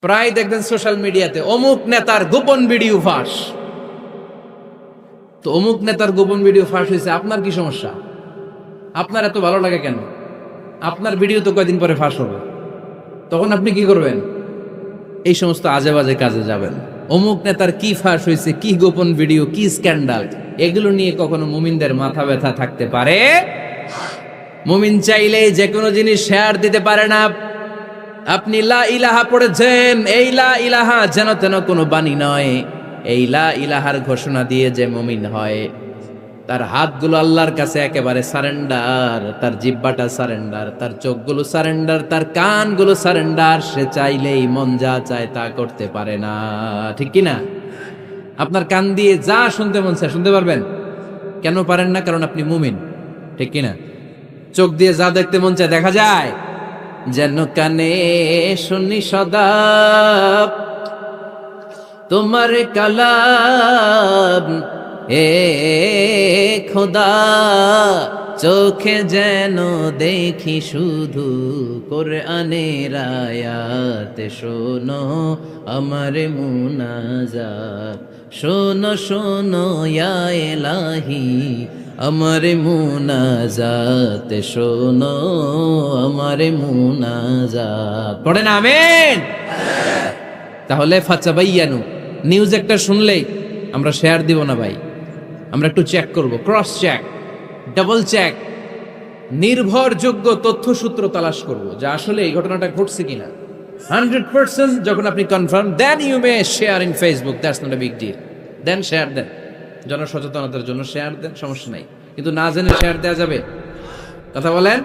প্রায় দেখবেন সোশ্যাল মিডিয়াতে অমুক নেতার গোপন ভিডিও ফাঁস। তো অমুক নেতার গোপন ভিডিও ফাঁস হয়েছে, আপনার কি সমস্যা? আপনার এত ভালো লাগে কেন? আপনার ভিডিও তো কয়দিন পরে ফাঁস হবে, তখন আপনি কি করবেন? এই সমস্ত আজে বাজে কাজে যাবেন। অমুক নেতার কি ফাঁস হয়েছে, কি গোপন ভিডিও, কি স্ক্যান্ডাল, এগুলো নিয়ে কখনো মুমিনদের মাথা ব্যথা থাকতে পারে? মুমিন চাইলে যে কোনো জিনিস শেয়ার দিতে পারে না। আপনি লা ইলাহা পড়েছেন, এই লা ইলাহা যেন তেন কোনো বাণী নয়। এই লা ইলাহার ঘোষণা দিয়ে যে মুমিন হয়, তার হাতগুলো আল্লাহর কাছে একেবারে সারেন্ডার, তার জিহ্বাটা সারেন্ডার, তার চোখগুলো সারেন্ডার, তার কানগুলো সারেন্ডার। সে চাইলেই মন যা চায় তা করতে পারে না, ঠিক কি না? আপনার কান দিয়ে যা শুনতে মন চায় শুনতে পারবেন, কেন পারেন না? কারণ আপনি মুমিন, ঠিক কি না? চোখ দিয়ে যা দেখতে মন চায় দেখা যায়। যেন কানে শুনি সদা তোমার কালাম, এ খোদা চোখে যেন দেখি শুধু কোরআনের আয়াত। শোনো আমার মুনাজাত, শোনো শোনো ইয়া ইলাহি আমার মুনাজাত, শোনো আমার মুনাজাত। পড়েন আমিন। তাহলে ফাতাবাইয়ানু, নিউজ একটা শুনলেই আমরা শেয়ার দিব না ভাই, আমরা একটু চেক করব, ক্রস চেক, ডাবল চেক, নির্ভরযোগ্য তথ্যসূত্র তালাশ করব যে আসলে এই ঘটনাটা ঘটছে কিনা। 100% যখন আপনি confirm, then you may share in Facebook, that's not a big deal. দেন শেয়ার দেন, জনসচেতনতার জন্য শেয়ার দেন, সমস্যা নাই। কিন্তু না জেনে শেয়ার দেওয়া যাবে? কথা বলেন।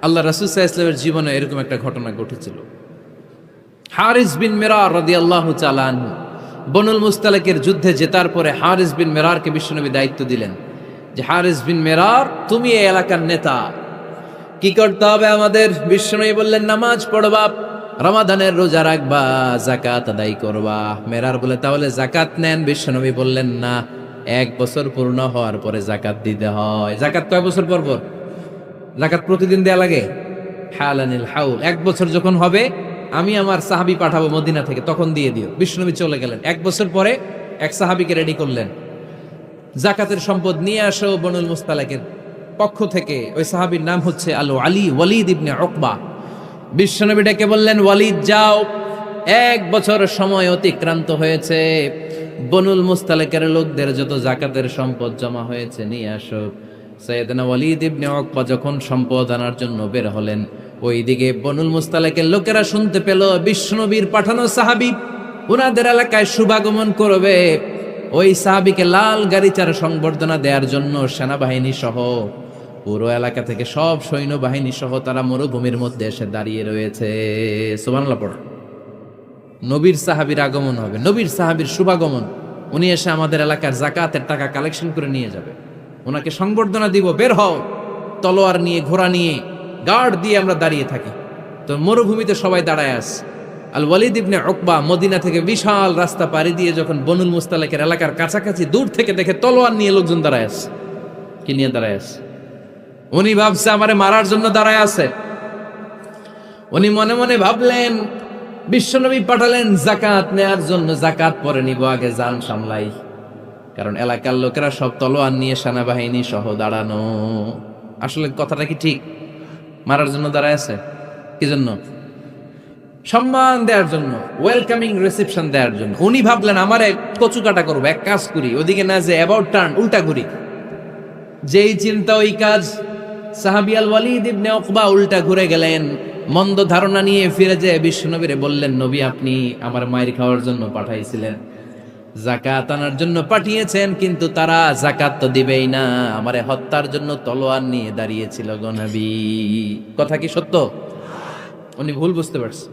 আল্লাহ রাসূল সাল্লাল্লাহু আলাইহি ওয়াসাল্লামের জীবনে এরকম একটা ঘটনা ঘটেছিল। হারিস বিন মিরার রাদিয়াল্লাহু তাআলা আনহু বনুল মুস্তালিকের যুদ্ধে জেতার পরে হারিস বিন মিরারকে বিশ্বনবী দায়িত্ব দিলেন যে হারিস বিন মিরার, তুমি এই এলাকার নেতা, কি করতে হবে আমাদের? বিশ্বনবী বললেন, নামাজ পড়বা, রমাদানের রোজা রাখবা, যাকাত আদায় করবা। মেরার বলে, তাহলে যাকাত নেন। বিশ্বনবী বললেন, না, 1 বছর পূর্ণ হওয়ার পরে যাকাত দিতে হয়। যাকাত কয় বছর পর পর? যাকাত প্রতিদিন দেয়া লাগে। হালানিল হাউল, 1 বছর যখন হবে আমি আমার সাহাবী পাঠাবো মদিনা থেকে, তখন দিয়ে দিও। বিশ্বনবী চলে গেলেন। 1 বছর পরে এক সাহাবীকে রেডি করলেন, যাকাতের সম্পদ নিয়ে আসো বনুল মুস্তালিকের পক্ষ থেকে। ওই সাহাবীর নাম হচ্ছে আলী ওয়ালিদ ইবনে উকবা। বিশ্বনবী ডেকে বললেন, ওয়ালিদ যাও, 1 বছর সময় অতিক্রান্ত হয়েছে, বনুল মুস্তালিকের লোকদের যত যাকাতের সম্পদ জমা হয়েছে নিয়ে আসো। সাইয়েদনা ওয়ালিদ ইবনে উকবা যখন সম্পদ আনার জন্য বের হলেন, ওইদিকে বনুল মুস্তালিকের লোকেরা শুনতে পেল বিশ্বনবীর পাঠানো সাহাবী উনাদের এলাকায় শুভাগমন করবে। ওই সাহাবীকে লাল গাড়িচার সংবর্ধনা দেওয়ার জন্য সেনাবাহিনী সহ পুরো এলাকা থেকে সব সৈন্যবাহিনী সহ তারা মরুভূমির মধ্যে এসে দাঁড়িয়ে রয়েছে। সুবহানাল্লাহ পড়ো। নবীর সাহাবীর আগমন হবে, নবীর সাহাবীর শুভাগমন। উনি এসে আমাদের এলাকার যাকাতের টাকা কালেকশন করে নিয়ে যাবে, ওনাকে সংবর্ধনা দিব, বের হও। তলোয়ার নিয়ে, ঘোড়া নিয়ে, গার্ড দিয়ে আমরা দাঁড়িয়ে থাকি। তো মরুভূমিতে সবাই দাঁড়ায় আছে। আল ওয়ালিদ ইবনে উকবা মদিনা থেকে বিশাল রাস্তা পাড়ি দিয়ে যখন বনুল মুস্তালিকের এলাকার কাছাকাছি দূর থেকে দেখে তলোয়ার নিয়ে লোকজন দাঁড়ায় আছে। কি নিয়ে দাঁড়ায় আছে? উনি ভাবছে আমারে মারার জন্য দাঁড়ায় আছে। উনি মনে মনে ভাবলেন, বিশ্বনবী পাঠালেন যাকাত নেয়ার জন্য, যাকাত পরে নিব, আগে জান সামলাই। কারণ এলাকার লোকেরা সব তলোয়ার নিয়ে সেনাবাহিনী সহ দাঁড়ানো। আসলে কথাটা কি ঠিক? মারার জন্য দাঁড়ায় আছে কি জন্য? সম্মান দেওয়ার জন্য, ওয়েলকামিং রিসেপশন দেওয়ার জন্য। উনি ভাবলেন আমারে কচু কাটা করবো, এক কাজ করি, ওদিকে না যে অ্যাবাউট টার্ন, উল্টা ঘুরি। যেই চিন্তা ওই কাজ। সাহাবী আল ওয়ালিদ ইবনে উকবা উল্টা ঘুরে গেলেন, মন্দ ধারণা নিয়ে ফিরে যেয়ে বিশ্বনবীরে বললেন, নবী আপনি আমার মায়ের খাওয়ার জন্য পাঠাইছিলেন, যাকাত আনার জন্য পাঠিয়েছেন, কিন্তু তারা যাকাত তো দিবেই না, আমারে হত্যার জন্য তলোয়ার নিয়ে দাঁড়িয়েছিল গো নবী। কথা কি সত্য? উনি ভুল বুঝতে পারছেন,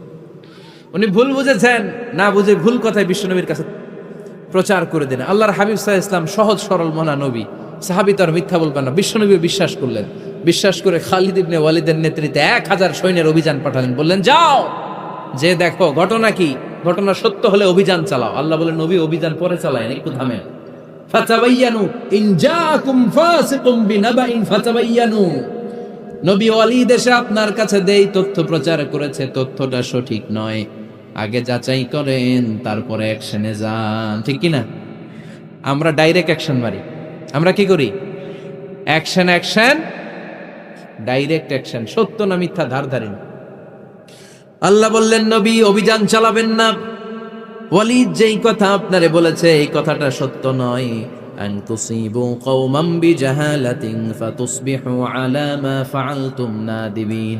উনি ভুল বুঝেছেন। না বুঝে ভুল কথায় বিশ্বনবীর কাছে প্রচার করে দিলেন। আল্লাহর হাবিব সাল্লাল্লাহু আলাইহি ওয়াসাল্লাম সহজ সরল মনা নবী, সাহাবী তো আর মিথ্যা বলবেন না। বিশ্বনবী বিশ্বাস করলেন। বিশ্বাস করে খালিদ ইবনে ওয়ালিদের নেতৃত্বে 1000 সৈন্যের অভিযান পাঠালেন। বললেন, যাও, যে দেখো ঘটনা কি, ঘটনা সত্য হলে অভিযান চালাও। আল্লাহ বলেন, নবী অভিযান পরে চালায়েন, একটু থামেন। ফাতাবাইয়ানু ইন জাআকুম ফাসিকুম বিনাবাইন ফাতাবাইয়ানু। নবী ওয়ালিদ এসে আপনার কাছে দেই তথ্য প্রচার করেছে, তথ্যটা সঠিক নয়, আগে যাচাই করেন, তারপরে অ্যাকশনে যান, ঠিক কি না? আমরা ডাইরেক্ট অ্যাকশন মারি। আমরা কি করি? Action action, direct action. সত্য না মিথ্যা ধার ধারি না। আল্লাহ বললেন, নবী অভিযান চালাবেন না। ওয়ালিদ যেই কথা আপনারে বলেছে এই কথাটা সত্য নয়। আন তুসিবু কওমান বিজাহালাতিন ফাতুসবিহু আলা মা ফাআলতুম নাদিমিন।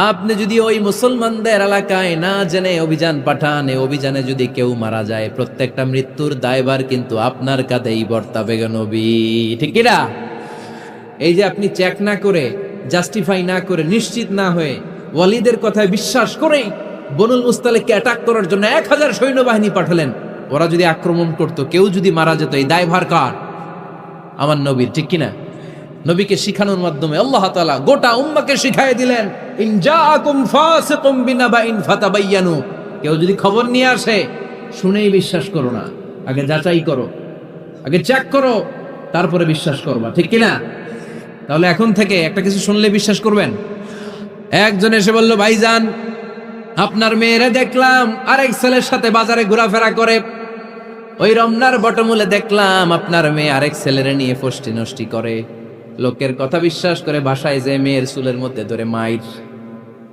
আপনি যদি ওই মুসলমানদের এলাকায় না জেনে অভিযান পাঠান, এই অভিযানে যদি কেউ মারা যায়, প্রত্যেকটা মৃত্যুর দায়ভার কিন্তু আপনার কাঁধেই বর্তাবে গো নবী, ঠিক কি না? এই যে আপনি চেক না করে, জাস্টিফাই না করে, নিশ্চিত না হয়ে ওয়ালিদের কথায় বিশ্বাস করেই বনুল মুস্তালিককে অ্যাটাক করার জন্য 1000 সৈন্যবাহিনী পাঠালেন। ওরা যদি আক্রমণ করত, কেউ যদি মারা যেত, এই দায়ভার কার? আমার নবীর, ঠিক কিনা? নবীকে শিখানোর মাধ্যমে আল্লাহ তাআলা গোটা উম্মাহকে শিখাই দিলেন, ইন জাআকুম ফাসিকুম বিনাবাইন ফাতাবায়ানু। কেউ যদি খবর নিয়ে আসে, শুনেই বিশ্বাস করো না, আগে যাচাই করো, আগে চেক করো, তারপরে বিশ্বাস করবা, ঠিক কিনা? তাহলে এখন থেকে একটা কিছু শুনলে বিশ্বাস করবেন? একজন এসে বলল, ভাইজান আপনার মেয়েরে দেখলাম আরেক ছেলের সাথে বাজারে ঘোরাফেরা করে, ওই রমনার বটমূলে দেখলাম আপনার মেয়ে আরেক ছেলেরে নিয়ে ফষ্টি নষ্টি করে। লোকের কথা বিশ্বাস করে বাসায় যে মেয়ের চুলের মধ্যে ধরে মাইর,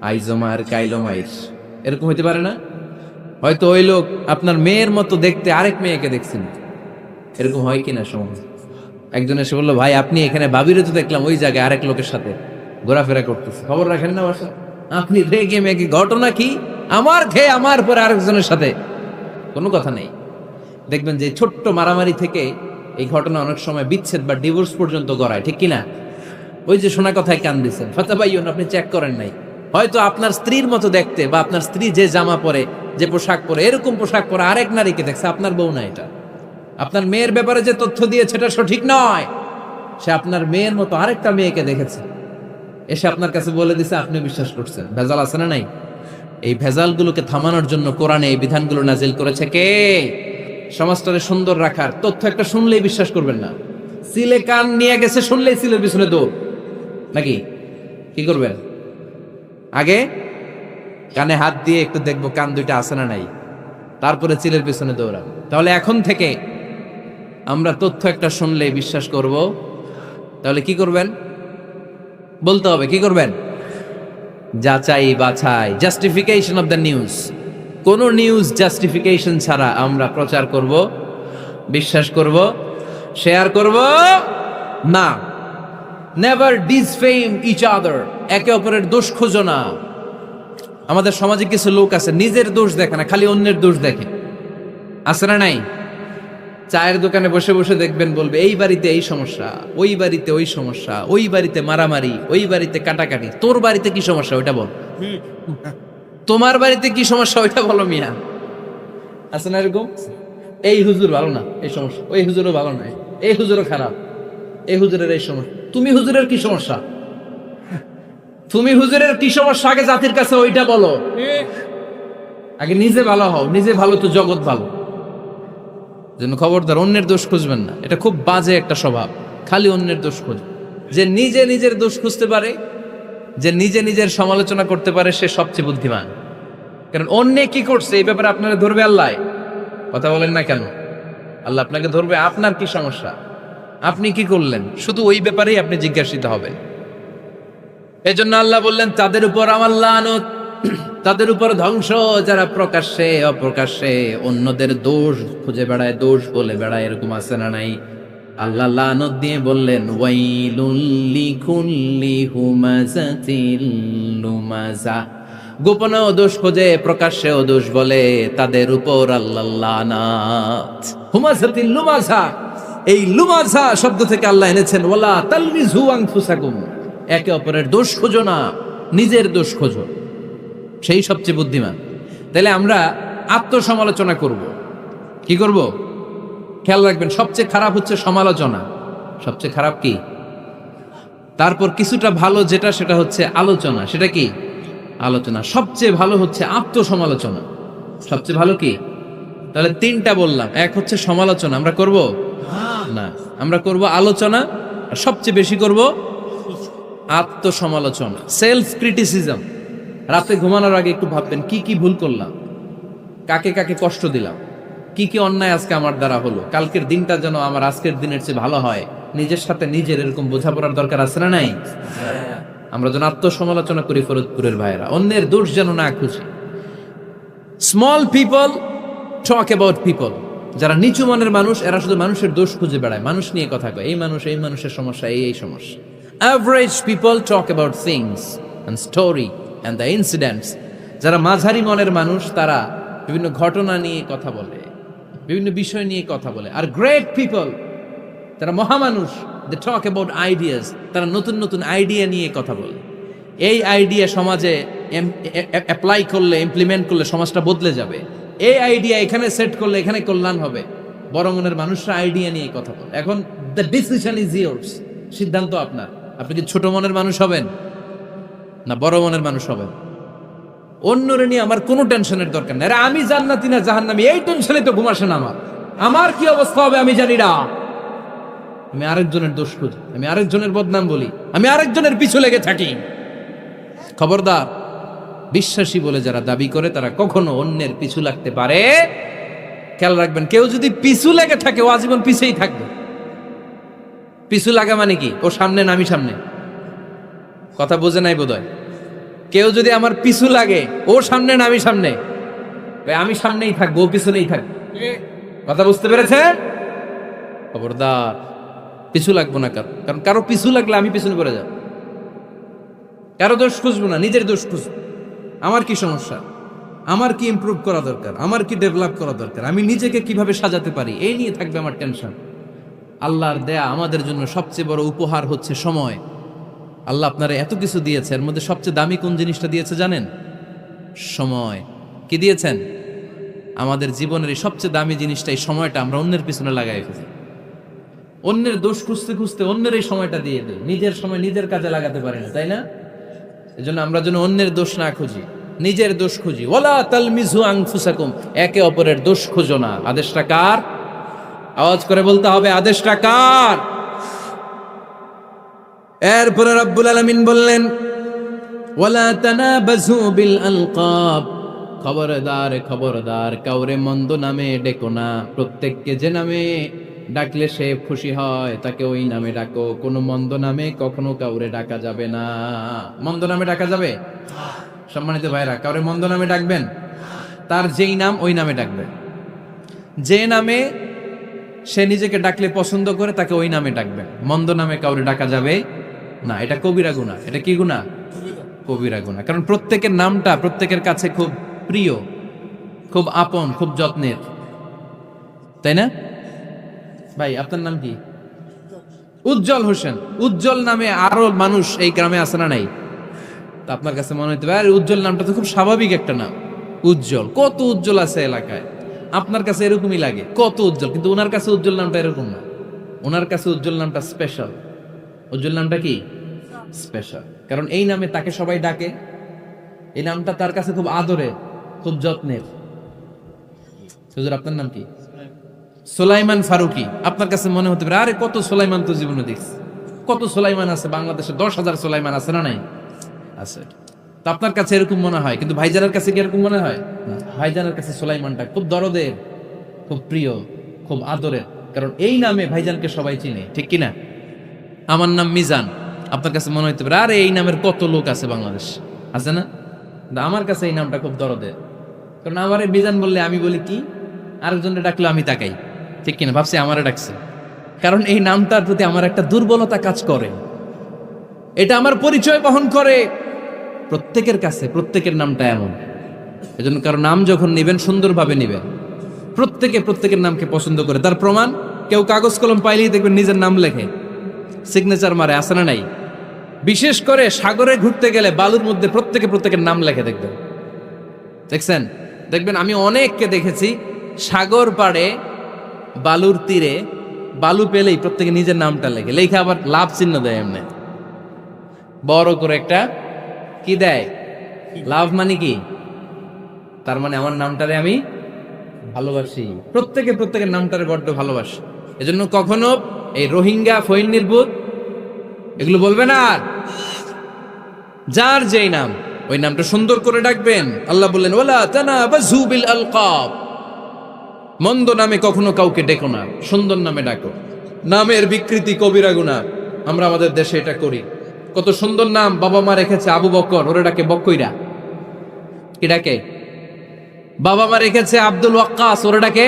আইজো মার কাইলো মাইর, এরকম হইতে পারে না? হয়তো ওই লোক আপনার মেয়ের মতো দেখতে আরেক মেয়েকে দেখছেন, এরকম হয় কিনা সমাজ? একজন এসে বললো, ভাই আপনি এখানে ভাবিরে তো দেখলাম ওই জায়গায় আরেক লোকের সাথে ঘোরাফেরা করতেছে, খবর রাখেন না বাসা? আপনি রেগে মেগে, ঘটনা কি? আমার খেয়ে আমার পরে আরেকজনের সাথে, কোনো কথা নেই। দেখবেন যে ছোট্ট মারামারি থেকে এই ঘটনা অনেক সময় বিচ্ছেদ বা ডিভোর্স পর্যন্ত গড়ায়, ঠিক কিনা? ওই যে শোনা কথায় কান দিচ্ছেন, ফাতাবাইয়ুন, আপনি চেক করেন নাই। হয়তো আপনার স্ত্রীর মতো দেখতে বা আপনার স্ত্রী যে জামা পরে, যে পোশাক পরে, এরকম পোশাক পরে আরেক নারীকে দেখছে, আপনার বউ না এটা। আপনার মেয়ের ব্যাপারে যে তথ্য দিয়েছে এটা সঠিক নয়, সে আপনার মেয়ের মতো আরেকটা মেয়েকে দেখেছে, এসে আপনার কাছে বলে দিছে, আপনি বিশ্বাস করছেন। ভেজাল আছে না নাই? এই ভেজালগুলোকে থামানোর জন্য কোরআনে এই বিধানগুলো নাজিল করেছে কে? সমাজটাকে সুন্দর রাখার। তথ্য একটা শুনলেই বিশ্বাস করবেন না। সিলে কান নিয়ে গেছে, শুনলেই সিলের পিছনে দৌড়, নাকি? কি করবেন? আগে কানে হাত দিয়ে একটু দেখবো কান দুইটা আছে না নাই, তারপরে চিলের পিছনে দৌড়ান। তাহলে এখন থেকে আমরা তথ্য একটা শুনলেই বিশ্বাস করব। তাহলে কি করবেন? বলতে হবে কি করবেন? যাচাই বাছাই, জাস্টিফিকেশন অফ দ্য নিউজ। কোন নিউজ জাস্টিফিকেশন ছাড়া আমরা প্রচার করব, বিশ্বাস করব, শেয়ার করব না। নেভার ডিসফেম ইচ আদার, একে অপরের দোষ খোঁজো না। আমাদের সমাজে কিছু লোক আছে নিজের দোষ দেখে না, খালি অন্যের দোষ দেখে, আছে না নাই? চায়ের দোকানে বসে বসে দেখবেন বলবে, এই বাড়িতে এই সমস্যা, ওই বাড়িতে ওই সমস্যা, ওই বাড়িতে মারামারি, ওই বাড়িতে কাটাকাটি, তোর বাড়িতে কি সমস্যা ওইটা বল, তোমার বাড়িতে কি সমস্যা ওইটা বলো মিয়া। আছে না এরকম? এই হুজুর ভালো না, এই সমস্যা, ওই হুজুরও ভালো না, এই হুজুরও খারাপ, এই হুজুরের এই সমস্যা। তুমি হুজুরের কি সমস্যা? তুমি হুজুরের কি সমস্যা আগে জাতির কাছে ওইটা বলো। আগে নিজে ভালো হও, নিজে ভালো তো জগৎ ভালো। যেন খবরদার অন্যের দোষ খুঁজবেন না, এটা খুব বাজে একটা স্বভাব, খালি অন্যের দোষ খুঁজ। যে নিজে নিজের দোষ খুঁজতে পারে, যে নিজে নিজের সমালোচনা করতে পারে, সে সবচেয়ে বুদ্ধিমান। কারণ অন্যে কি করছে এই ব্যাপারে আপনারা ধরবে আল্লাহ। কথা বলেন না কেন? আল্লাহ আপনাকে ধরবে, আপনার কি সমস্যা, আপনি কি করলেন, শুধু ওই ব্যাপারেই আপনি জিজ্ঞাসিত হবেন। এজন্য আল্লাহ বললেন, তাদের উপর আমার লানত, তাদের উপর ধ্বংস, যারা প্রকাশ্যে অপ্রকাশ্যে অন্যদের দোষ খুঁজে বেড়ায়, দোষ বলে বেড়ায়, এরকম আছে না নাই? আল্লাহ লানত দিয়ে বললেন, ওয়াইলুল লিকুল্লি হুমাযাতিল লুমাযা। গোপনেও দোষ খোঁজে, প্রকাশ্যেও দোষ বলে, তাদের উপর আল্লাহ লানত। হুমাযাতিল লুমাযা, এই লুমাযা শব্দ থেকে আল্লাহ এনেছেন ওয়ালা তালমিযু আনফুসাকুম, একে অপরের দোষ খোঁজো না, নিজের দোষ খোঁজো, সেই সবচেয়ে বুদ্ধিমান। তাহলে আমরা আত্মসমালোচনা করব। কি করব? খেয়াল রাখবেন, সবচেয়ে খারাপ হচ্ছে সমালোচনা। সবচেয়ে খারাপ কি? তারপর কিছুটা ভালো যেটা, সেটা হচ্ছে আলোচনা। সেটা কি? আলোচনা। সবচেয়ে ভালো হচ্ছে আত্মসমালোচনা। সবচেয়ে ভালো কি? তাহলে তিনটা বললাম। এক হচ্ছে সমালোচনা, আমরা করব না, আমরা করব আলোচনা, আর সবচেয়ে বেশি করব আত্মসমালোচনা, সেলফ ক্রিটিসিজম। রাতে ঘুমানোর আগে একটু ভাববেন কি কি ভুল করলাম, কাকে কাকে কষ্ট দিলাম, কি কি অন্যায় আজকে আমার দ্বারা হলো, কালকের দিনটা যেন আমার আজকের দিনের চেয়ে ভালো হয়, নিজের সাথে নিজের এরকম বোঝাপড়ার দরকার আছে না নাই? আমরা যেন আত্মসমালোচনা করি ফরিদপুরের ভাইয়েরা, অন্যের দোষ যেন না খুঁজি। Small people talk about people, যারা নিচু মনের মানুষ এরা শুধু মানুষের দোষ খুঁজে বেড়ায়, মানুষ নিয়ে কথা কয়, এই মানুষের সমস্যা, এই সমস্যা। Average people talk about things and story and the incidents. যারা মাঝারি মনের মানুষ তারা বিভিন্ন ঘটনা নিয়ে কথা বলে, বিভিন্ন বিষয় নিয়ে কথা বলে। আর গ্রেট পিপল, যারা মহামানুষ, দে টক অ্যাবাউট আইডিয়াস, তারা নতুন নতুন আইডিয়া নিয়ে কথা বলে। এই আইডিয়া সমাজে অ্যাপ্লাই করলে, ইমপ্লিমেন্ট করলে সমাজটা বদলে যাবে। এই আইডিয়া এখানে সেট করলে এখানে কল্যাণ হবে। বড় মনের মানুষরা আইডিয়া নিয়ে কথা বলে। এখন দ্য ডিসিশন ইজ ইয়ার্স, সিদ্ধান্ত আপনার। আপনি কি ছোট মনের মানুষ হবেন না বড় মনের মানুষ হবেন? অন্যরে নিয়ে আমার কোনো টেনশনের দরকার নেই। আরে আমি জান্নাতি না জাহান্নামী, এই টেনশনে তো ঘুম আসে না আমার। আমার কি অবস্থা হবে আমি জানি না। আমি আরেকজনের দোষ খুঁজি, আমি আরেকজনের বদনাম বলি, আমি আরেকজনের পিছু লেগে থাকি। খবরদার, বিশ্বাসী বলে যারা দাবি করে তারা কখনো অন্যের পিছু লাগতে পারে। খেয়াল রাখবেন, কেউ যদি পিছু লেগে থাকে ও আজীবন পিছেই থাকবে। পিছু লাগা মানে কি? ও সামনে না আমি সামনে? কথা বোঝে নাই বোধহয়। কেউ যদি আমার পিছু লাগে, ও সামনে না আমি সামনে? আমি সামনেই থাকবো, ও পিছনেই থাকবে। কথা বুঝতে পেরেছে? খবরদার, পিছু লাগবো না কারো, কারণ কারো পিছু লাগলে আমি পিছনে পড়ে যাব। কারো দোষ খুঁজবো না, নিজের দোষ খুঁজবো। আমার কি সমস্যা, আমার কি ইমপ্রুভ করা দরকার, আমার কি ডেভেলপ করা দরকার, আমি নিজেকে কিভাবে সাজাতে পারি, এই নিয়ে থাকবে আমার টেনশন। আল্লাহর দেয়া আমাদের জন্য সবচেয়ে বড় উপহার হচ্ছে সময়। আল্লাহ আপনারা এত কিছু দিয়েছে, এর মধ্যে সবচেয়ে দামি কোন জিনিসটা দিয়েছে জানেন? সময়। কি দিয়েছেন? আমাদের জীবনের এই সবচেয়ে দামি জিনিসটা, এই সময়টা আমরা অন্যের পিছনে লাগাই ফেলি। অন্যের দোষ খুঁজতে খুঁজতে অন্যের এই সময়টা দিয়ে দেয়, নিজের সময় নিজের কাজে লাগাতে পারি না, তাই না? এজন্য আমরা যেন অন্যের দোষ না খুঁজি, নিজের দোষ খুঁজি। ওয়ালা তালমিজু আনফুসাকুম, একে অপরের দোষ খুঁজো না। আদেশটা কার? আওয়াজ করে বলতে হবে, আদেশটা কার? এরপরে রব্বুল আলামিন বললেন, ওয়ালা তানাবাজু বিল আলকাব, খবরদার খবরদার, কাউরে মন্দ নামে ডেকো না। প্রত্যেককে যে নামে ডাকলে সে খুশি হয় তাকে ওই নামে ডাকো। কোনো মন্দ নামে কখনো কাউরে ডাকা যাবে না। মন্দ নামে ডাকা যাবে? সম্মানিত ভাইরা, কাউরে মন্দ নামে ডাকবেন? তার যেই নাম ওই নামে ডাকবেন। যে নামে সে নিজেকে ডাকলে পছন্দ করে তাকে ওই নামে ডাকবেন। মন্দ নামে কাউরে ডাকা যাবে না। এটা কবিরা গুনাহ। এটা কি গুনাহ? কবিরা গুনাহ। কারণ প্রত্যেকের নামটা প্রত্যেকের কাছে খুব প্রিয়, খুব আপন, খুব যত্নের, তাই না? ভাই আপনার নাম কি? উজ্জ্বল হোসেন। উজ্জ্বল নামে আরো মানুষ এই গ্রামে আছে না নাই? তা আপনার কাছে মনে হতে পারে উজ্জ্বল নামটা তো খুব স্বাভাবিক একটা নাম। উজ্জ্বল, কত উজ্জ্বল আছে এলাকায়। আপনার কাছে এরকমই লাগে, কত উজ্জ্বল, কিন্তু ওনার কাছে উজ্জ্বল নামটা এরকম না। ওনার কাছে উজ্জ্বল নামটা স্পেশাল। উজ্জ্বল নামটা কি? স্পেশাল। কারণ এই নামে তাকে সবাই ডাকে, এই নামটা তার কাছে খুব আদরের, খুব যত্নের। হুজুর আপনার নাম কি? সুলাইমান ফারুকি। আপনার কাছে মনে হতে পারে আরে কত সুলাইমান তো জীবনে দেখছি, কত সুলাইমান আছে বাংলাদেশে, 10,000 সুলাইমান আছে না নাই? আছে। তো আপনার কাছে এরকম মনে হয়, কিন্তু ভাইজানের কাছে কি এরকম মনে হয়? ভাইজানের কাছে সুলাইমানটা খুব দরদের, খুব প্রিয়, খুব আদরের। কারণ এই নামে ভাইজানকে সবাই চিনে, ঠিক কিনা? আমার নাম মিজান। আপনার কাছে মনে হতে পারে আরে এই নামের কত লোক আছে বাংলাদেশ, আছে না? আমার কাছে এই নামটা খুব দরদের। কারণ আমারে মিজান বললে আমি বলি কি, আরেকজনের ডাকলে আমি তাকাই, ঠিক কিনা? ভাবছি আমারে ডাকছে, কারণ এই নামটার প্রতি আমার একটা দুর্বলতা কাজ করে। এটা আমার পরিচয় বহন করে প্রত্যেকের কাছে। প্রত্যেকের নামটা এমন। এজন্য কারো নাম যখন নেবেন সুন্দরভাবে নেবেন। প্রত্যেকে প্রত্যেকের নামকে পছন্দ করে। তার প্রমাণ, কেউ কাগজ কলম পাইলেই দেখবেন নিজের নাম লেখে, সিগনেচার মারে, আছে না নাই? বিশেষ করে সাগরে ঘুরতে গেলে বালুর মধ্যে প্রত্যেকে প্রত্যেকের নাম লেখে, দেখবেন, দেখছেন? দেখবেন আমি অনেককে দেখেছি সাগর পাড়ে বালুর তীরে বালু পেলেই প্রত্যেকে নিজের নামটা লেখে, লেখে আবার লাভ চিহ্ন দেয় এমনি বড় করে একটা, কি দেয়? লাভ। মানে কি? তার মানে আমার নামটারে আমি ভালোবাসি। প্রত্যেকে প্রত্যেকের নামটারে বড্ড ভালোবাসি। এজন্য কখনো এই রোহিঙ্গা, ফইন নির্বুত এগুলো বলবে না। যার যেই নাম ওই নামটা সুন্দর করে ডাকবেন। আল্লাহ বললেন ওয়ালা তানাবাযু বিল আলকাব, মন্দ নামে কখনো কাউকে ডেকো না, সুন্দর নামে ডাকো। নামের বিকৃতি কবিরা গুনাহ, আমরা আমাদের দেশে এটা করি। কত সুন্দর নাম বাবা মা রেখেছে, আবু বকর, ওরে ডাকে বক্কইরা, কি ডাকে? বাবা মা রেখেছে আব্দুল ওয়াক্কাস, ওরে ডাকে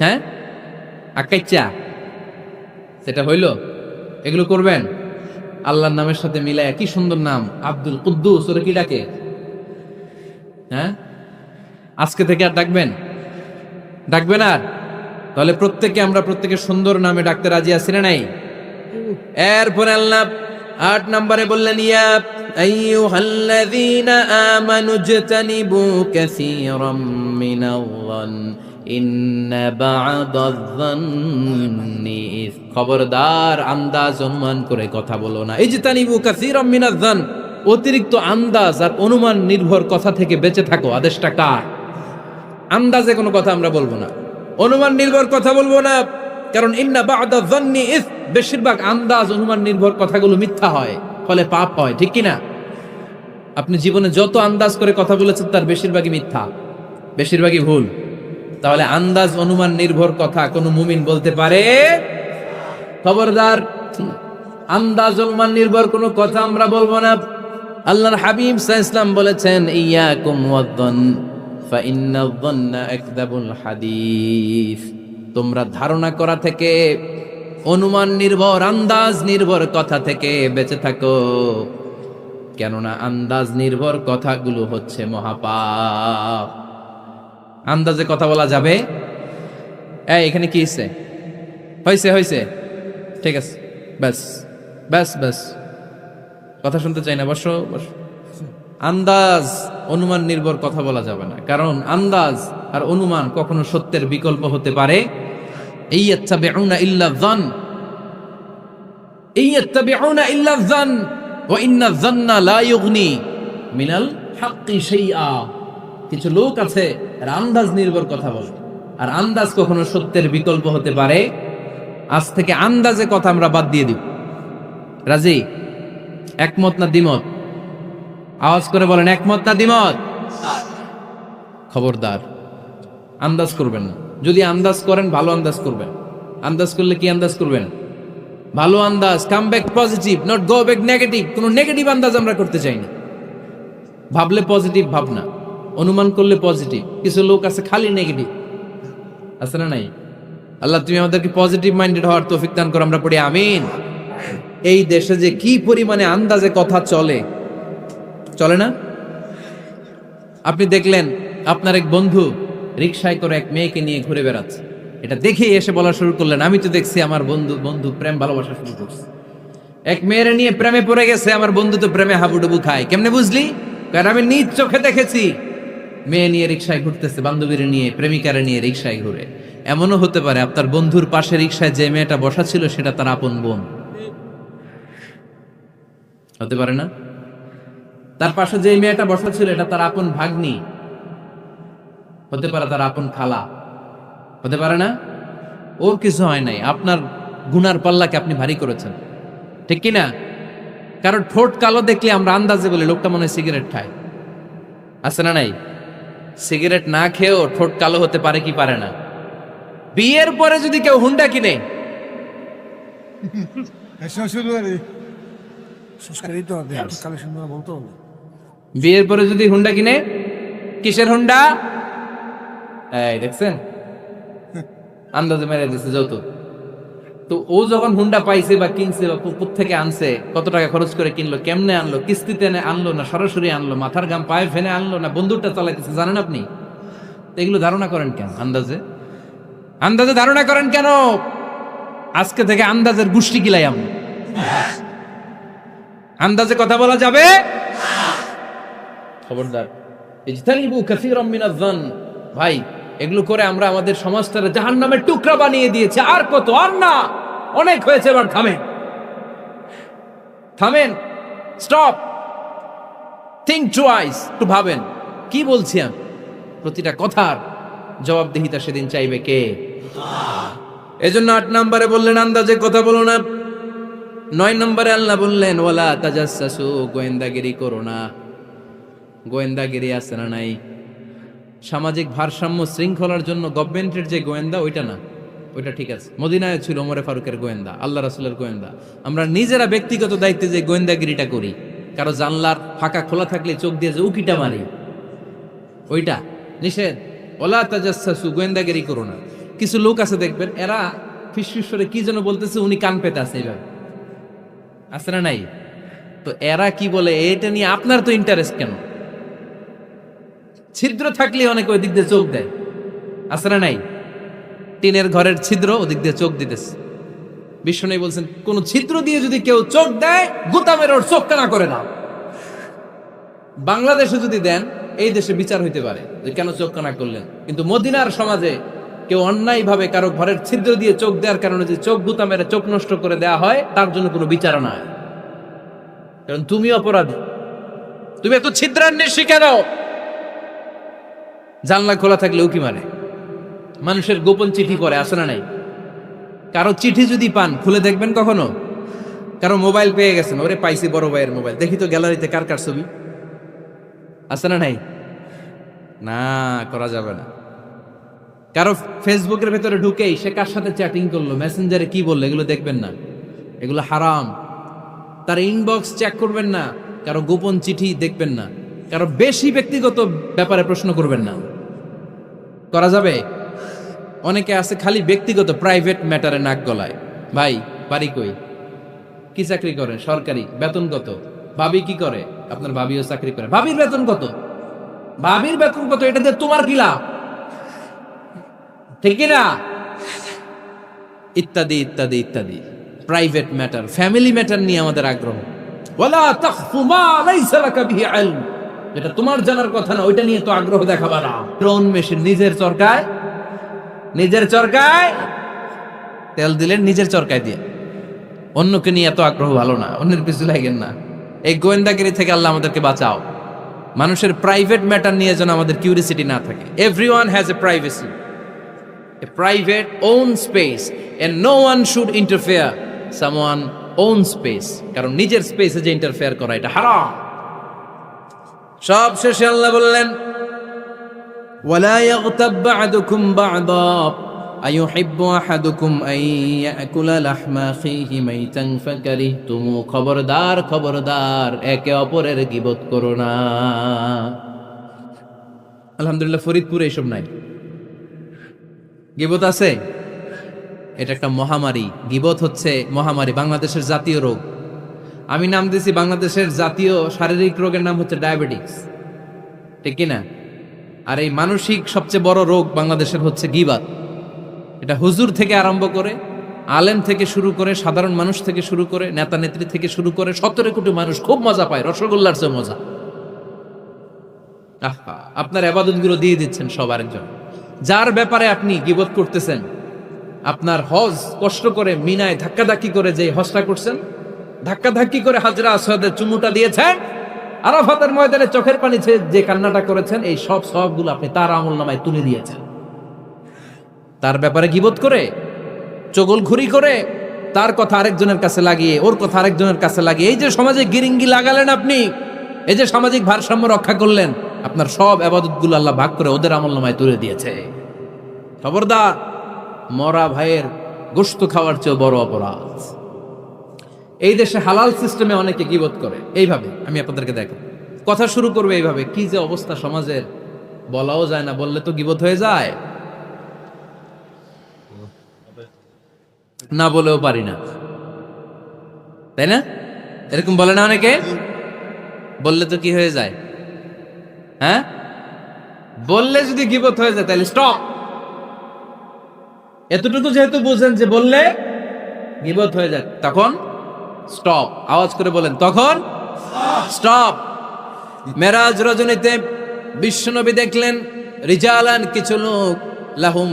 হ্যাঁ আকাইচা। সেটা হইল? এগুলো করবেন আল্লাহর নামের সাথে মিলায়। কি সুন্দর নাম আব্দুল কুদ্দুস, ওরে কি ডাকে? হ্যাঁ, আজকে থেকে আর ডাকবেন? ডাকবেন আর? তাহলে প্রত্যেকে আমরা প্রত্যেকে সুন্দর নামে ডাকতে রাজি আছি না নাই? এরপরে আল্লাহ 8 নম্বরে বললেন ইয়া আইয়ুহাল্লাযীনা আমানু জতানিবু কাসীরাম মিনাল-যান ইন্না বা'দায-যান্নি, খবরদার আন্দাজ অনুমান করে কথা বলো না। ইজতানিবু কাসীরাম মিনাল-যান, অতিরিক্ত আন্দাজ আর অনুমান নির্ভর কথা থেকে বেঁচে থাকো। আদেশটা কার? আন্দাজে কোনো কথা আমরা বলবো না, অনুমান নির্ভর কথা বলবো না। কারণ ইন্না বা'দায-যান্নি ইস, বেশিরভাগ আন্দাজ অনুমান নির্ভর কথাগুলো মিথ্যা হয়, ফলে পাপ হয়, ঠিক কিনা? আপনি জীবনে যত আন্দাজ করে কথা বলেছেন তার বেশিরভাগই মিথ্যা, বেশিরভাগই ভুল। তাহলে আন্দাজ অনুমান নির্ভর কথা কোনো মুমিন বলতে পারে? খবরদার আন্দাজ অনুমান নির্ভর কোনো কথা আমরা বলবো না। আল্লাহর হাবিব সাল্লাল্লাহু আলাইহি ওয়াসাল্লাম বলেছেন ইয়াকুম ওয়ায-যান ফা ইন্নায-যান্না আকযাবুল হাদিস, তোমরা ধারণা করা থেকে, অনুমান নির্ভর আন্দাজ নির্ভর কথা থেকে বেঁচে থাকো, কেননা আন্দাজ নির্ভর কথাগুলো হচ্ছে মহাপাপ। আন্দাজে কথা বলা যাবে? এখানে কি হয়েছে? ঠিক আছে, ব্যাস ব্যাস ব্যাস, কথা শুনতে চাই না, বসো বসো। আন্দাজ অনুমান নির্ভর কথা বলা যাবে না, কারণ আন্দাজ আর অনুমান কখনো সত্যের বিকল্প হতে পারে। ইয়াত্তাবিউনা ইল্লা যান, ইয়াত্তাবিউনা ইল্লা যান ওয়া ইন্নায-যান্না লা ইউগনি মিনাল হাক্কি শাইআ। কিছু লোক আছে আর আন্দাজ নির্ভর কথা বলে, আর আন্দাজ কখনো সত্যের বিকল্প হতে পারে। আজ থেকে আন্দাজে কথা আমরা বাদ দিয়ে দিব। রাজি? একমত না দ্বিমত? আওয়াজ করে বলেন একমত না দ্বিমত? খবরদার আন্দাজ করবেন না। যদি আন্দাজ করেন ভালো আন্দাজ করবেন। আন্দাজ করলে কি আন্দাজ করবেন? ভালো আন্দাজ, come back positive, not go back negative. কোনো নেগেটিভ আন্দাজ আমরা করতে চাই না। ভাবলে পজিটিভ ভাবনা, অনুমান করলে পজিটিভ। কিছু লোক আছে খালি নেগেটিভ, আছে না নাই? আল্লাহ তুমি আমাদেরকে পজিটিভ মাইন্ডেড হওয়ার তৌফিক দান করো, আমরা পড়ি আমিন। এই দেশে যে কি পরিমাণে আন্দাজে কথা চলে না? আপনি দেখলেন আপনার এক বন্ধু রিকশায় করে এক মেয়েকে নিয়ে ঘুরে বেড়াচ্ছে, এটা দেখেই এসে বলা শুরু করলেন আমি তো দেখছি আমার বন্ধু প্রেম ভালোবাসা শুরু করছে, এক মেয়ের নিয়ে প্রেমে পড়ে গেছে, আমার বন্ধু তো প্রেমে হাবুডুবু খায়। কেমনে বুঝলি? কারণ আমি নিজ চোখে দেখেছি। মেয়ে নিয়ে রিকশায় ঘুরতেছে, বান্ধবীর নিয়ে, প্রেমিকারে নিয়ে রিকশায় ঘুরে। এমনও হতে পারে আপনার বন্ধুর পাশে রিকশায় যে মেয়েটা বসা ছিল সেটা তার আপন বোন, হতে পারে না? তার পাশে যে মেয়েটা বসা ছিল এটা তার আপন ভাগ্নি, হতে পারে তার আপন খালা, হতে পারে না? ওর কিছু হয় নাই, আপনার গুনার পাল্লাকে আপনি ভারী করেছেন, ঠিক কিনা? কারণ ঠোঁট কালো দেখলে আমরা আন্দাজে বলি লোকটা মনে হয় সিগারেট খায়, আছে না নাই? সিগারেট না খেয়েও ঠোঁট কালো হতে পারে কি পারে না? বিয়ের পরে যদি কেউ হুন্ডা কিনে, বিয়ের পরে যদি হুন্ডা কিনে, কিসের হুন্ডা? এই দেখছেন, আন্দাজে মেরে দিচ্ছে যৌতুক। তো ও যখন হুন্ডা পাইছে বা কিনছে বা থেকে আনছে, কত টাকা খরচ করে কিনলো, কেমনে আনলো, কিস্তিতে আনলো না সরাসরি আনলো, মাথার ঘাম পায়ে ফেনে আনলো না বন্দুকটা চালাইতেছে, জানেন আপনি? এগুলো ধারণা করেন কেন? আন্দাজে ধারণা করেন কেন? আজকে থেকে আন্দাজের গোষ্ঠী গিলাই আমরা। আন্দাজে কথা বলা যাবে? খবরদার। ইজতানিবু কাসীরাম মিনাজ-যান। ভাই, এগুলো করে আমরা আমাদের সমাজটারে জাহান্নামের টুকরা বানিয়ে দিয়েছি। আর কত? আর না, অনেক হয়েছে, এবার থামেন, স্টপ, থিঙ্ক টুয়াইস, একটু ভাবেন কি বলছি আমি। প্রতিটা কথার জবাবদিহিতা সেদিন চাইবে কে? এজন্য 8 নম্বরে বললেন আন্দাজে কথা বলো না। 9 নম্বরে আল্লাহ বললেন ওয়ালা তাজাসসু, গোয়েন্দাগিরি করো না। গোয়েন্দাগিরি আছে না নাই? সামাজিক ভারসাম্য শৃঙ্খলার জন্য গভর্নমেন্টের যে গোয়েন্দা ওইটা না, ওইটা ঠিক আছে। মদিনায় ছিল ওমরে ফারুকের গোয়েন্দা, আল্লাহ রাসূলের গোয়েন্দা। আমরা নিজেরা ব্যক্তিগত দায়িত্বে যে গোয়েন্দাগিরিটা করি, কারো জানলার ফাঁকা খোলা থাকলে চোখ দিয়ে যে উকিটা মারি, ওইটা নিষেধ। ওলা তাজাসসু, গোয়েন্দাগিরি করো না। কিছু লোক আছে দেখবেন, এরা ফিসফিস করে কি যেন বলতেছে, উনি কান পেতে আছে, এইভাবে আছে না নাই? তো এরা কি বলে এটা নিয়ে আপনার তো ইন্টারেস্ট কেন? ছিদ্র থাকলে অনেকে ওই দিক দিয়ে চোখ দেয়, আছে না নাই? টিনের ঘরের ছিদ্র, ওদিক দিয়ে চোখ দিতেছে। বিষ্ণু বলছেন কোন ছিদ্র দিয়ে যদি কেউ চোখ দেয়, গুতামের ওর চোখ কানা করে দাও। বাংলাদেশে যদি দেন, এই দেশে বিচার হইতে পারে যে কেন চোখ কানা করলেন। কিন্তু মদিনার সমাজে কেউ অন্যায় ভাবে কারো ঘরের ছিদ্র দিয়ে চোখ দেওয়ার কারণে যে চোখ গুতা মেরে চোখ নষ্ট করে দেওয়া হয়, তার জন্য কোনো বিচার নাই। কারণ তুমি অপরাধী, তুমি এত ছিদ্রান্বেষী কেন? জানলা খোলা থাকলে উকি মারে, মানুষের গোপন চিঠি পড়ে, আছে না নাই? কারো চিঠি যদি পান, খুলে দেখবেন কখনো? কারো মোবাইল পেয়ে গেছেন, ওরে পাইছি বড় ভাইয়ের মোবাইল, দেখি তো গ্যালারিতে কার কার ছবি, আছে না নাই? না, করা যাবে না। কারো ফেসবুকের ভেতরে ঢুকেই সে কার সাথে চ্যাটিং করলো, মেসেঞ্জারে কি বললো, এগুলো দেখবেন না, এগুলো হারাম। তার ইনবক্স চেক করবেন না, কারো গোপন চিঠি দেখবেন না, কারো বেশি ব্যক্তিগত ব্যাপারে প্রশ্ন করবেন না। করা যাবে? অনেকে আছে খালি ব্যক্তিগত প্রাইভেট ম্যাটারে নাক গলায়। ভাই বাড়ি কই, কি চাকরি করে, সরকারি, বেতন কত? ভাবি কি করে? আপনার ভাবিও চাকরি করে, ভাবির বেতন কত? ভাবির বেতন কত? এটা দিয়ে তোমার কি লাভ? ঠিক না? ইত্যাদি ইত্যাদি ইত্যাদি প্রাইভেট ম্যাটার, ফ্যামিলি ম্যাটার নিয়ে আমাদের আগ্রহ। ওয়ালা তাখফু মা লাইসা লাকা বিহি ইলম, যেটা তোমার জানার কথা না, ওইটা নিয়ে তো আগ্রহ দেখাবা না। ড্রোন মেশিন, নিজের চরকায় তেল দিলেন, নিজের চরকায় দিয়ে। অন্যকে নিয়ে এত আগ্রহ ভালো না, অন্যের পিছু লাগেন না। এই গোয়েন্দাগিরি থেকে আল্লাহ আমাদেরকে বাঁচাও। মানুষের প্রাইভেট ম্যাটার নিয়ে যেন আমাদের কিউরিসিটি না থাকে। Everyone has a privacy, a private own space, and no one should interfere someone own space, কারণ নিজের স্পেসে যে ইন্টারফেয়ার করা এটা হারাম। সব শেষে আল্লাহ বললেন ওয়ালা ইয়াগতাব বা'দুকুম বা'দা আইয়ুহিব্বু আহাদুকুম আন ইয়াকুলা লাহমা আখিহি মাইতান ফাকারিহতুম, খবরদার খবরদার, একে অপরের গীবত করো না। আলহামদুলিল্লাহ ফরিদপুরে এসব নাই। গীবত আছে, এটা একটা মহামারী। গীবত হচ্ছে মহামারী, বাংলাদেশের জাতীয় রোগ। আমি নাম দিয়েছি বাংলাদেশের জাতীয় শারীরিক রোগের নাম হচ্ছে ডায়াবেটিস, ঠিক কিনা? আর এই মানসিক সবচেয়ে বড় রোগ বাংলাদেশের হচ্ছে গীবত। এটা হুজুর থেকে আরম্ভ করে, আলেম থেকে শুরু করে, সাধারণ মানুষ থেকে শুরু করে, নেতা নেত্রী থেকে শুরু করে 17 কোটি মানুষ খুব মজা পায়, রসগোল্লার চেয়ে মজা। আপনার ইবাদতগুলো দিয়ে দিচ্ছেন সব আরেকজন, যার ব্যাপারে আপনি গীবত করতেছেন। আপনার হজ কষ্ট করে মিনায় ধাক্কাধাক্কি করে যে হজটা করছেন, ধাক্কাধাক্কি করে হাজরা আসওয়াদের চুমুটা দিয়েছেন, আরাফাতের ময়দানে চোখের পানি ছেড়ে যে কান্নাটা করেছেন, এই সব সবগুলো আপনি তার আমলনামায় তুলে দিয়েছেন। তার ব্যাপারে গীবত করে, চগলখুরি করে, তার কথা আরেকজনের কাছে লাগিয়ে, ওর কথা আরেকজনের কাছে লাগিয়ে, এই যে সমাজে গিরিঙ্গি লাগালেন আপনি, এই যে সামাজিক ভারসাম্য রক্ষা করলেন, আপনার সব ইবাদতগুলো আল্লাহ ভাগ করে ওদের আমলনামায় তুলে দিয়েছে। খবরদার, মরা ভাইয়ের গোশত খাওয়ার চেয়ে বড় অপরাধ। এই দেশে হালাল সিস্টেমে অনেকে গীবত করে এইভাবে। আমি আপনাদেরকে দেখো, কথা শুরু করবে এইভাবে, কি যে অবস্থা সমাজের, বলাও যায় না, বললে তো গীবত হয়ে যায়, না বলেও পারি না, তাই না? এরকম বলে না অনেকে? বললে তো কি হয়ে যায়? হ্যাঁ, বললে যদি গীবত হয়ে যায় তাহলে স্টপ। এতটুকু যেহেতু বুঝেন যে বললে গীবত হয়ে যায়, তখন স্টপ। আওয়াজ করে বলেন, তখন স্টপ। মেরাজ রজনীতে বিশ্বনবী দেখলেন রিজালান, কিছু লোক, লাহুম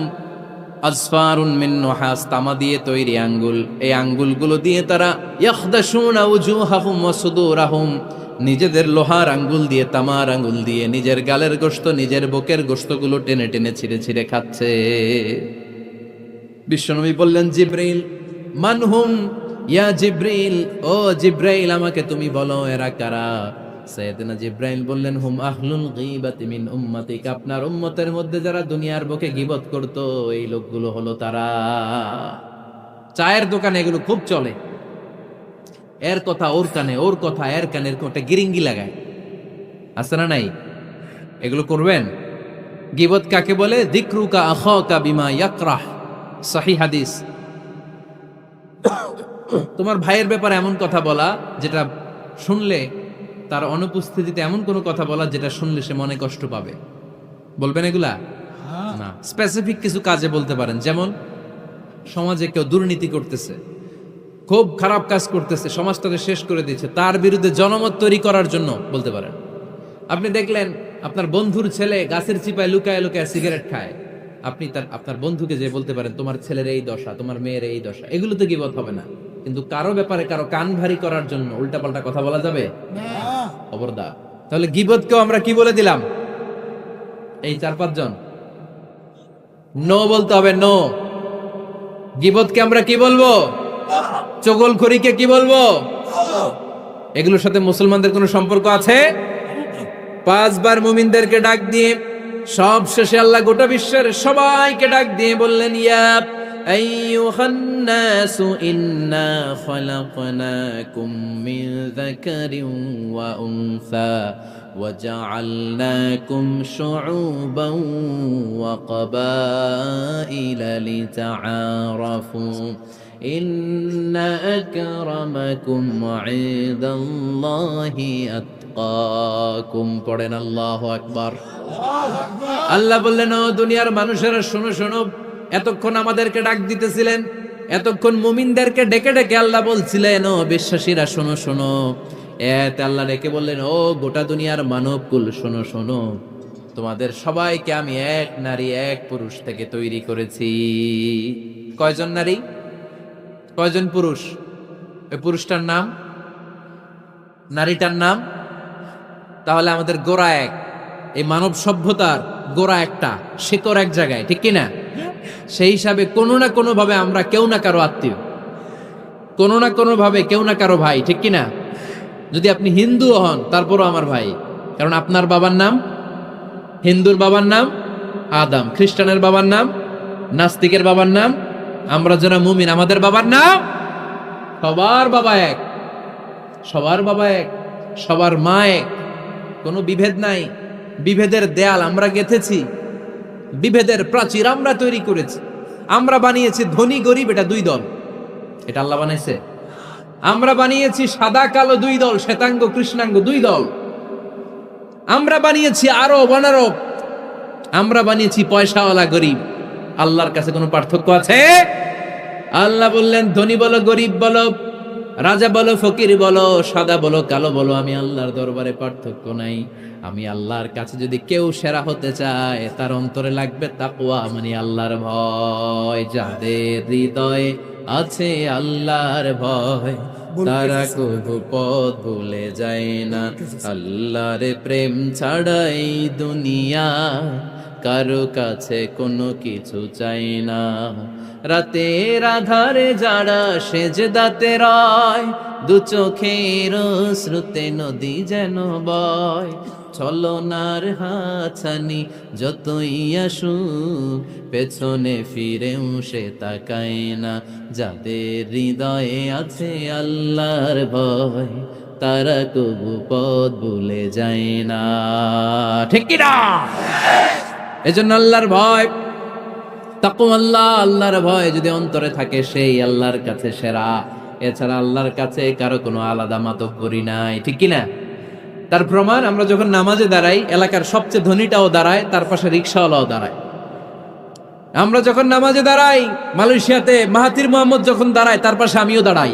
আসফারুন মিন নুহাস, তামা দিয়ে তৈরি আঙ্গুল, এই আঙ্গুলগুলো দিয়ে তারা ইয়াখদাশুনা উজুহাহুম ওয়া সুদুরাহুম, নিজেদের লোহার আঙ্গুল দিয়ে, তামার আঙ্গুল দিয়ে নিজের গালের গোশত, নিজের বুকের গোশতগুলো টেনে টেনে ছিঁড়ে ছিঁড়ে খাচ্ছে। বিশ্বনবী বললেন, জিব্রাইল, মানহুম ইয়া জিব্রাইল, ও জিব্রাইল আমাকে তুমি বলো এরা কারা? সাইয়েদনা জিব্রাইল বললেন, হুম আহলুল গীবাতি মিন উম্মতিক, আপনার উম্মতের মধ্যে যারা দুনিয়ার বুকে গীবত করত এই লোকগুলো হলো তারা। চায়ের দোকানে এগুলো খুব চলে, এর কথা ওর কানে, ওর কথা এর কানের কোটে গিরিঙ্গি লাগায়, আছে না নাই? এগুলো করবেন? গীবত কাকে বলে? যিকরুকা আখাকা বিমা ইয়াকরাহ, সহিহ হাদিস। তোমার ভাইয়ের ব্যাপারে এমন কথা বলা যেটা শুনলে, তার অনুপস্থিতিতে এমন কোনো কথা বলা যেটা শুনলে সে মনে কষ্ট পাবে, বলবেন এগুলা? না, স্পেসিফিক কিছু কাজে বলতে পারেন। যেমন সমাজে কেউ দুর্নীতি করতেছে, খুব খারাপ কাজ করতেছে, সমাজটাকে শেষ করে দিচ্ছে, তার বিরুদ্ধে জনমত তৈরি করার জন্য বলতে পারেন। আপনি দেখলেন আপনার বন্ধুর ছেলে গাছের চিপায় লুকায় লুকায় সিগারেট খায়, আপনি আপনার বন্ধুকে যে বলতে পারেন তোমার ছেলের এই দশা, তোমার মেয়ের এই দশা, এগুলো তো গীবত হবে না। কিন্তু কারো ব্যাপারে কারো কান ভারী করার জন্য উল্টাপাল্টা কথা বলা যাবে? খবরদার। তাহলে গীবতকেও আমরা কি বলে দিলাম? এই 4-5 জন নো বলতে হবে, নো। গীবতকে আমরা কি বলবো? চগলখড়িকে কি বলবো? এগুলোর সাথে মুসলমানদের কোনো সম্পর্ক আছে? 5 বার মুমিনদেরকে ডাক দিয়ে সব শেষে আল্লাহ গোটা বিশ্বের সবাইকে ডাক দিয়ে বললেন, ইয়া আইয়ুহান নাসু ইন্না খালাকনাকুম মিন যাকারিন ওয়া উনসা ওয়া জাআলনাকুম শুউবান ওয়া ক্বাবাইলা লিতাআরাফু ইন্না আকরামাকুম ইনদাল্লাহি আতকাকুম। পড়েন আল্লাহু আকবার। আল্লাহ বললেন, ও দুনিয়ার মানুষেরা শোনো শোনো, এতক্ষণ আমাদেরকে ডাক দিতেছিলেন, এতক্ষণ মুমিনদেরকে ডেকে ডেকে আল্লাহ বলছিলেন, ও বিশ্বাসীরা শোনো শোনো। এতে আল্লাহ ডেকে বললেন, ও গোটা দুনিয়ার মানবকুল শোনো শোনো, তোমাদের সবাইকে আমি এক নারী এক পুরুষ থেকে তৈরি করেছি। কয়জন নারী, কয়জন পুরুষ? ওই পুরুষটার নাম, নারীটার নাম। তাহলে আমাদের গোড়া এক, এই মানব সভ্যতার গোড়া একটা, শিকড় এক জায়গায়, ঠিক কিনা? সেই হিসাবে কোনো না কোনো ভাবে আমরা কেউ না কারো আত্মীয়, কোনো না কোনো ভাবে কেউ না কারো ভাই, ঠিক কিনা? যদি আপনি হিন্দু হন তারপরও আমার ভাই, কারণ আপনার বাবার নাম, হিন্দুর বাবার নাম আদম, খ্রিস্টানের বাবার নাম, নাস্তিকের বাবার নাম, আমরা যারা মুমিন আমাদের বাবার নাম, সবার বাবা এক, সবার বাবা এক, সবার মা এক, কোনো বিভেদ নাই। বিভেদের দেয়াল আমরা গেঁথেছি, বিভেদের প্রাচীর আমরা তৈরি করেছি, আমরা বানিয়েছি ধনী গরিব এটা 2 দল, এটা আল্লাহ বানাইছে। আমরা বানিয়েছি সাদা কালো 2 দল, শ্বেতাঙ্গ কৃষ্ণাঙ্গ 2 দল। আমরা বানিয়েছি আরব অনারব, আমরা বানিয়েছি পয়সাওয়ালা গরিব। আল্লাহর কাছে কোনো পার্থক্য আছে? আল্লাহ বললেন, ধনী বলো গরিব বলো, রাজা বলো ফকির বলো, সাদা বলো কালো বলো, আমি আল্লাহর দরবারে পার্থক্য নাই। আমি আল্লাহর কাছে যদি কেউ সেরা হতে চায়, তার অন্তরে লাগবে তাকওয়া, মানে আল্লাহর ভয়। যাদের হৃদয়ে আছে আল্লাহর ভয়, তারা কবু পথ ভুলে যায় না। আল্লাহর প্রেম ছাড়াই দুনিয়া কারো কাছে কোনো কিছু চাই না। রাতের আধারে যারা সেজদাতে রয়, 2 চোখের শ্রুতে নদী যেন বয়। ছলনার হাতছানি যতই আসুক, পেছনে ফিরেও সে তাকায় না। যাদের হৃদয়ে আছে আল্লাহর ভয়, তারা কবু পথ ভুলে যায় না, ঠিক কি না? এজন্য আল্লাহর ভয়, তাকওয়াল্লাহ, আল্লাহর ভয় যদি অন্তরে থাকে, সেই আল্লাহর কাছে সেরা। এছাড়া আল্লাহর কাছে কারো কোনো আলাদা মাতব্বরি নাই, ঠিক কি না? তার প্রমাণ, আমরা যখন নামাজে দাঁড়াই, এলাকার সবচেয়ে ধনীটাও দাঁড়ায়, তার পাশে রিকশাওয়ালাও দাঁড়ায়। আমরা যখন নামাজে দাঁড়াই, মালয়েশিয়াতে মাহাথির মোহাম্মদ যখন দাঁড়ায়, তার পাশে আমিও দাঁড়াই।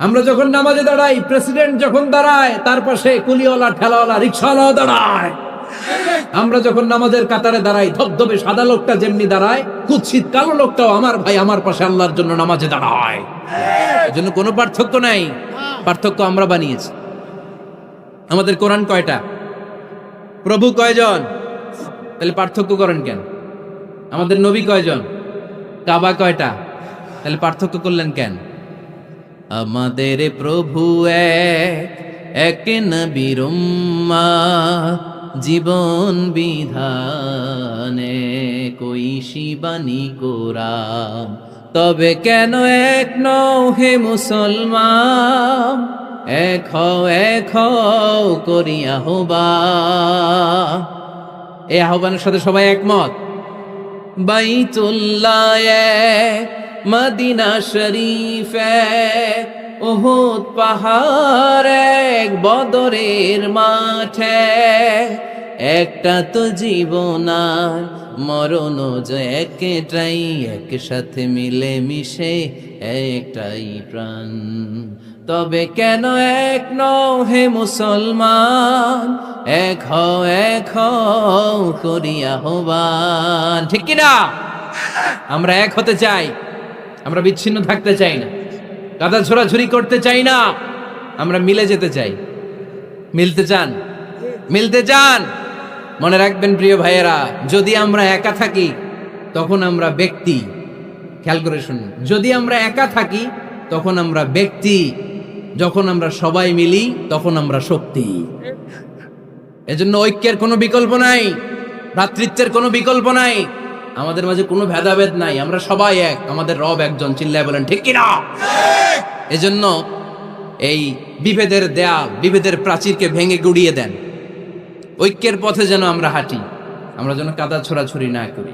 আমরা যখন নামাজে দাঁড়াই, প্রেসিডেন্ট যখন দাঁড়ায়, তার পাশে কুলিওয়ালা, ঠেলাওয়ালা, রিকশাওয়ালাও দাঁড়ায়। আমরা যখন নামাজের কাতারে দাঁড়াই, ধবধবে সাদা লোকটা যেমনি দাঁড়ায়, কুৎসিত কালো লোকটাও আমার ভাই, আমার পাশে আল্লাহর জন্য নামাজে দাঁড়ায়। এজন্য কোনো পার্থক্য নাই, পার্থক্য আমরা বানিয়েছি। আমাদের কোরআন কয়টা? প্রভু কয়জন? তাহলে পার্থক্য করেন কেন? আমাদের নবী কয়জন? কাবা কয়টা? তাহলে পার্থক্য করলেন কেন? আমাদের প্রভু এক, এক নবীর উম্মাত, জীবন বিধানে কইসি বাণী কোরআন। তবে কেন এক নও হে মুসলমান, এক হও করি আহ্বান। এই আহ্বানের সাথে সবাই একমত। বাইতুল্লাহ এক, মদিনা শরীফ এক, উহুদ পাহাড় এক, বদরের মাঠে একটা তো জীবন আর মরণ যে একটাই, একসাথে মিলে মিশে একটাই প্রাণ। তবে কেন এক নও হে মুসলমান, এক হও করি আহ্বান। ঠিক কিনা? আমরা এক হতে চাই, আমরা বিচ্ছিন্ন থাকতে চাই না, কাদা ছোড়াছুরি করতে চাই না, আমরা মিলে যেতে চাই। মিলতে চান? মিলতে চান? মনে রাখবেন প্রিয় ভাইয়েরা, যদি আমরা একা থাকি তখন আমরা ব্যক্তি। খেয়াল করে শুনুন, যদি আমরা একা থাকি তখন আমরা ব্যক্তি, যখন আমরা সবাই মিলি তখন আমরা শক্তি। এজন্য ঐক্যের কোনো বিকল্প নাই, ভ্রাতৃত্বের কোনো বিকল্প নাই, আমাদের মাঝে কোনো ভেদাভেদ নাই, আমরা সবাই এক, আমাদের রব একজন। চিল্লায় বলেন ঠিক কিনা? এজন্য এই বিভেদের দেয়াল, বিভেদের প্রাচীরকে ভেঙে গুড়িয়ে দেন, ঐক্যের পথে যেন আমরা হাঁটি, আমরা যেন কাদা ছোড়াছুরি না করি।